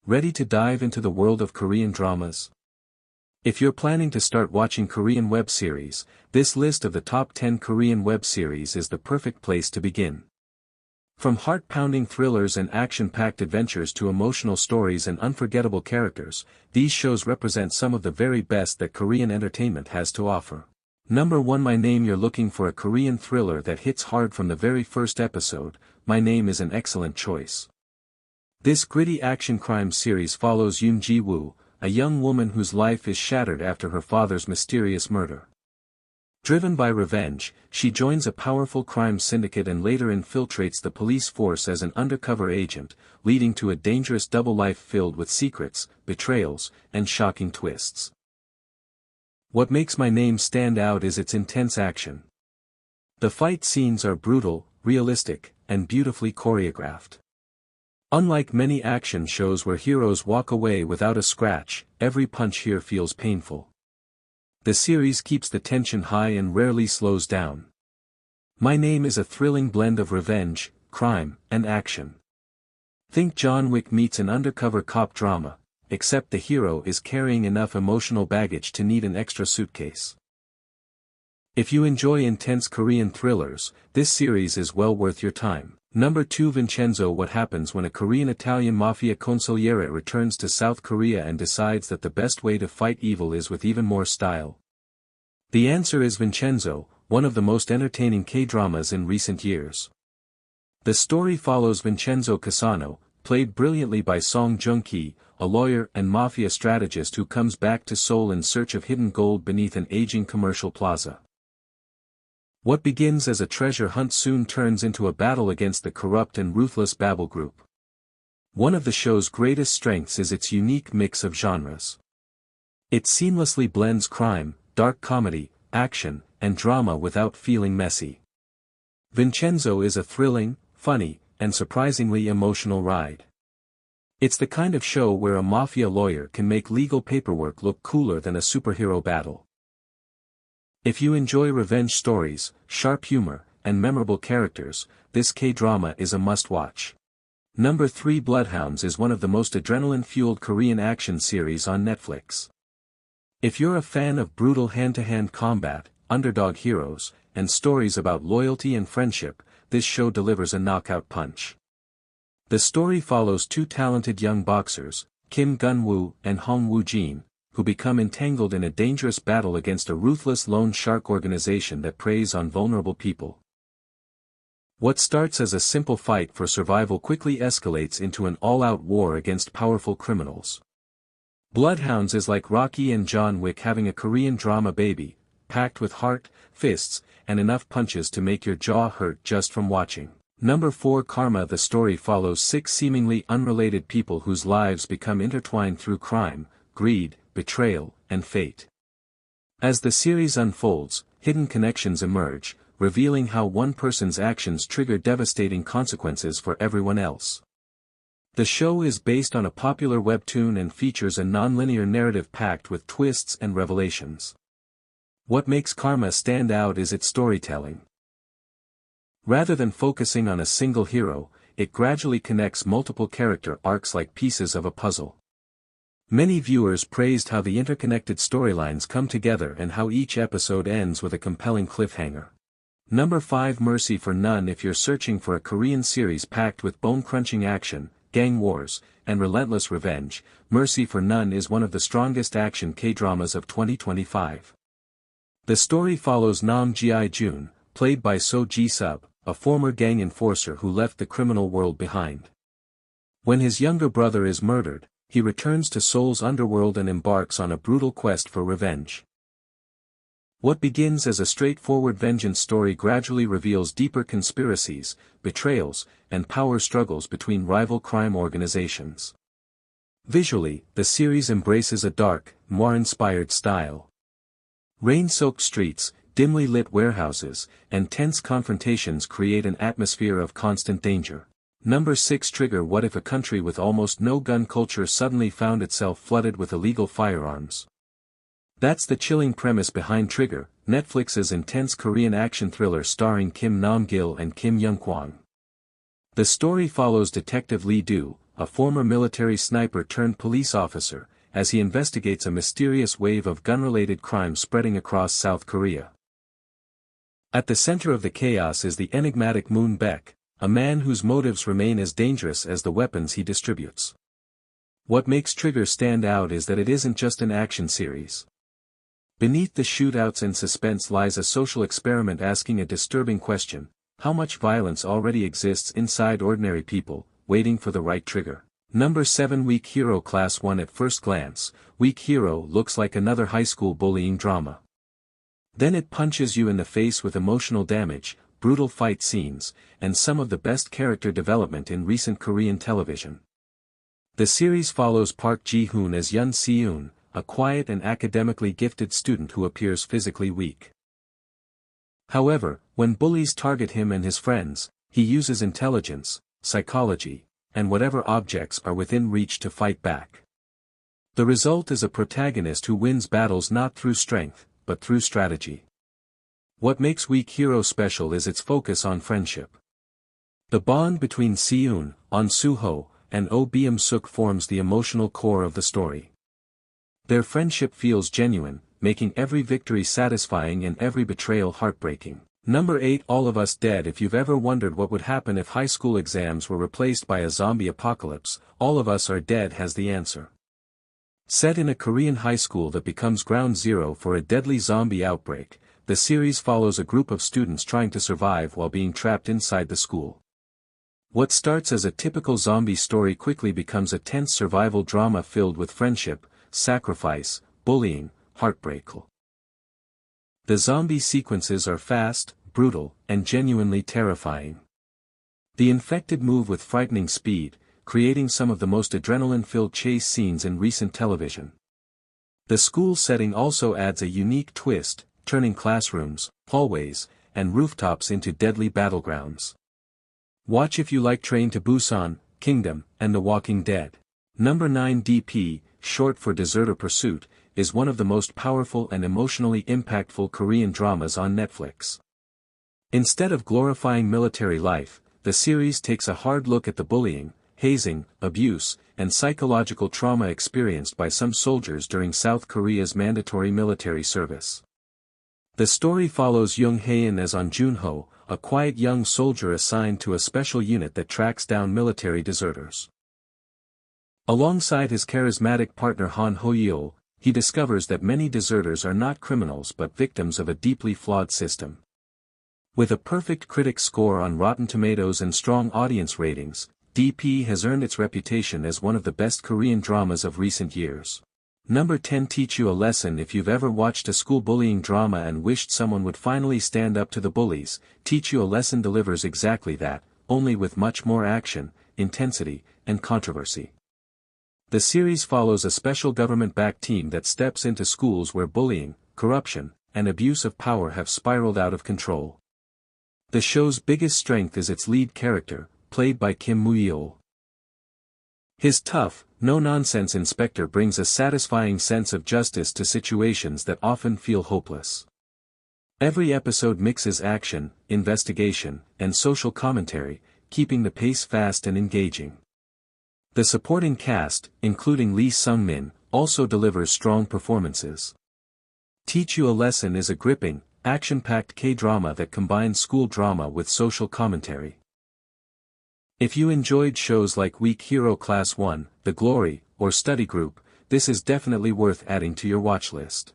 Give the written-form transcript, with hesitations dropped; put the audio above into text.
Ready to dive into the world of Korean dramas? If you're planning to start watching Korean web series, this list of the top 10 Korean web series is the perfect place to begin. From heart-pounding thrillers and action-packed adventures to emotional stories and unforgettable characters, these shows represent some of the very best that Korean entertainment has to offer. Number 1. My Name. You're looking for a Korean thriller that hits hard from the very first episode. My Name is an excellent choice. This gritty action crime series follows Yoon Ji-woo, a young woman whose life is shattered after her father's mysterious murder. Driven by revenge, she joins a powerful crime syndicate and later infiltrates the police force as an undercover agent, leading to a dangerous double life filled with secrets, betrayals, and shocking twists. What makes My Name stand out is its intense action. The fight scenes are brutal, realistic, and beautifully choreographed. Unlike many action shows where heroes walk away without a scratch, every punch here feels painful. The series keeps the tension high and rarely slows down. My Name is a thrilling blend of revenge, crime, and action. Think John Wick meets an undercover cop drama, except the hero is carrying enough emotional baggage to need an extra suitcase. If you enjoy intense Korean thrillers, this series is well worth your time. Number 2. Vincenzo. What happens when a Korean-Italian mafia consigliere returns to South Korea and decides that the best way to fight evil is with even more style? The answer is Vincenzo, one of the most entertaining K-dramas in recent years. The story follows Vincenzo Cassano, played brilliantly by Song Joong-ki, a lawyer and mafia strategist who comes back to Seoul in search of hidden gold beneath an aging commercial plaza. What begins as a treasure hunt soon turns into a battle against the corrupt and ruthless Babel Group. One of the show's greatest strengths is its unique mix of genres. It seamlessly blends crime, dark comedy, action, and drama without feeling messy. Vincenzo is a thrilling, funny, and surprisingly emotional ride. It's the kind of show where a mafia lawyer can make legal paperwork look cooler than a superhero battle. If you enjoy revenge stories, sharp humor, and memorable characters, this K-drama is a must-watch. Number 3. Bloodhounds is one of the most adrenaline-fueled Korean action series on Netflix. If you're a fan of brutal hand-to-hand combat, underdog heroes, and stories about loyalty and friendship, this show delivers a knockout punch. The story follows two talented young boxers, Kim Gun-woo and Hong Woo-jin, who become entangled in a dangerous battle against a ruthless loan shark organization that preys on vulnerable people. What starts as a simple fight for survival quickly escalates into an all-out war against powerful criminals. Bloodhounds is like Rocky and John Wick having a Korean drama baby, packed with heart, fists, and enough punches to make your jaw hurt just from watching. Number 4. Karma. The story follows 6 seemingly unrelated people whose lives become intertwined through crime, greed, betrayal, and fate. As the series unfolds, hidden connections emerge, revealing how one person's actions trigger devastating consequences for everyone else. The show is based on a popular webtoon and features a non-linear narrative packed with twists and revelations. What makes Karma stand out is its storytelling. Rather than focusing on a single hero, it gradually connects multiple character arcs like pieces of a puzzle. Many viewers praised how the interconnected storylines come together and how each episode ends with a compelling cliffhanger. Number 5. Mercy for None. If you're searching for a Korean series packed with bone-crunching action, gang wars, and relentless revenge, Mercy for None is one of the strongest action K-dramas of 2025. The story follows Nam Ji-jun, played by So Ji-sub, a former gang enforcer who left the criminal world behind. When his younger brother is murdered, he returns to Seoul's underworld and embarks on a brutal quest for revenge. What begins as a straightforward vengeance story gradually reveals deeper conspiracies, betrayals, and power struggles between rival crime organizations. Visually, the series embraces a dark, noir-inspired style. Rain-soaked streets, dimly lit warehouses, and tense confrontations create an atmosphere of constant danger. Number 6. Trigger. What if a country with almost no gun culture suddenly found itself flooded with illegal firearms? That's the chilling premise behind Trigger, Netflix's intense Korean action thriller starring Kim Nam-gil and Kim Young-kwang. The story follows Detective Lee Do, a former military sniper turned police officer, as he investigates a mysterious wave of gun-related crimes spreading across South Korea. At the center of the chaos is the enigmatic Moon Baek, a man whose motives remain as dangerous as the weapons he distributes. What makes Trigger stand out is that it isn't just an action series. Beneath the shootouts and suspense lies a social experiment asking a disturbing question: how much violence already exists inside ordinary people, waiting for the right trigger? Number 7 Weak Hero Class 1. At first glance, Weak Hero looks like another high school bullying drama. Then it punches you in the face with emotional damage, brutal fight scenes, and some of the best character development in recent Korean television. The series follows Park Ji-hoon as Yun Se-eun, a quiet and academically gifted student who appears physically weak. However, when bullies target him and his friends, he uses intelligence, psychology, and whatever objects are within reach to fight back. The result is a protagonist who wins battles not through strength, but through strategy. What makes Weak Hero special is its focus on friendship. The bond between Se-eun, On Soo-ho, and Oh Beum-suk forms the emotional core of the story. Their friendship feels genuine, making every victory satisfying and every betrayal heartbreaking. Number 8 All of Us Dead. If you've ever wondered what would happen if high school exams were replaced by a zombie apocalypse, All of Us Are Dead has the answer. Set in a Korean high school that becomes ground zero for a deadly zombie outbreak, the series follows a group of students trying to survive while being trapped inside the school. What starts as a typical zombie story quickly becomes a tense survival drama filled with friendship, sacrifice, bullying, heartbreak. The zombie sequences are fast, brutal, and genuinely terrifying. The infected move with frightening speed, creating some of the most adrenaline-filled chase scenes in recent television. The school setting also adds a unique twist, turning classrooms, hallways, and rooftops into deadly battlegrounds. Watch if you like Train to Busan, Kingdom, and The Walking Dead. Number 9 DP, short for Deserter Pursuit, is one of the most powerful and emotionally impactful Korean dramas on Netflix. Instead of glorifying military life, the series takes a hard look at the bullying, hazing, abuse, and psychological trauma experienced by some soldiers during South Korea's mandatory military service. The story follows Jung Hae-in as On Jun-ho, a quiet young soldier assigned to a special unit that tracks down military deserters. Alongside his charismatic partner Han Ho-yeol, he discovers that many deserters are not criminals but victims of a deeply flawed system. With a perfect critic score on Rotten Tomatoes and strong audience ratings, DP has earned its reputation as one of the best Korean dramas of recent years. Number 10 Teach you a lesson. If you've ever watched a school bullying drama and wished someone would finally stand up to the bullies, Teach You a Lesson delivers exactly that, only with much more action, intensity, and controversy. The series follows a special government-backed team that steps into schools where bullying, corruption, and abuse of power have spiraled out of control. The show's biggest strength is its lead character, played by Kim Moo-yeol. His tough, no-nonsense inspector brings a satisfying sense of justice to situations that often feel hopeless. Every episode mixes action, investigation, and social commentary, keeping the pace fast and engaging. The supporting cast, including Lee Sung-min, also delivers strong performances. Teach You a Lesson is a gripping, action-packed K-drama that combines school drama with social commentary. If you enjoyed shows like Weak Hero Class 1, The Glory, or Study Group, this is definitely worth adding to your watch list.